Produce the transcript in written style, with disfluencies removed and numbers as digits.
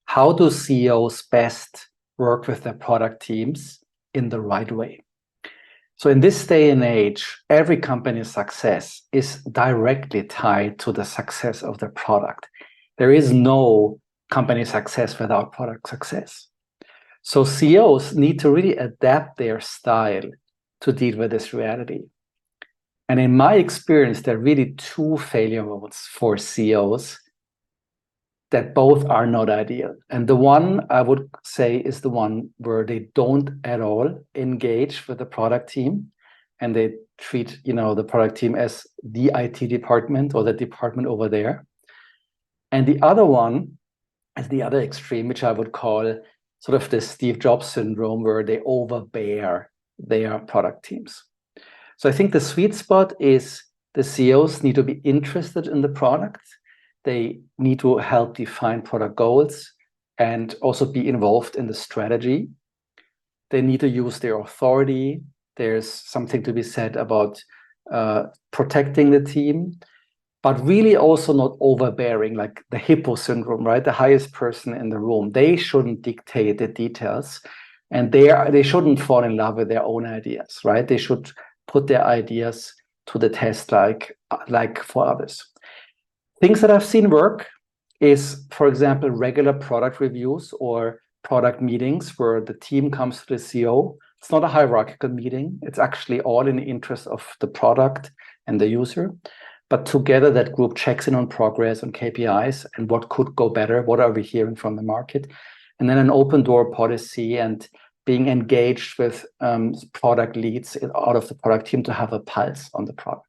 how do CEOs best work with their product teams in the right way? So in this day and age, every company's success is directly tied to the success of the product. There is no company success without product success. So CEOs need to really adapt their style to deal with this reality. And in my experience, there are really two failure modes for CEOs that both are not ideal. And the one I would say is the one where they don't at all engage with the product team, and they treat, the product team as the IT department or the department over there. And the other one is the other extreme, which I would call sort of the Steve Jobs syndrome, where they overbear their product teams. So I think the sweet spot is the CEOs need to be interested in the product. They need to help define product goals and also be involved in the strategy. They need to use their authority. There's something to be said about protecting the team, but really also not overbearing, like the hippo syndrome, right? The highest person in the room. They shouldn't dictate the details, and they shouldn't fall in love with their own ideas, right? They should put their ideas to the test like for others. Things that I've seen work is, for example, regular product reviews or product meetings where the team comes to the CEO. It's not a hierarchical meeting. It's actually all in the interest of the product and the user. But together that group checks in on progress, on KPIs, and what could go better, what are we hearing from the market. And then an open door policy and being engaged with product leads out of the product team to have a pulse on the product.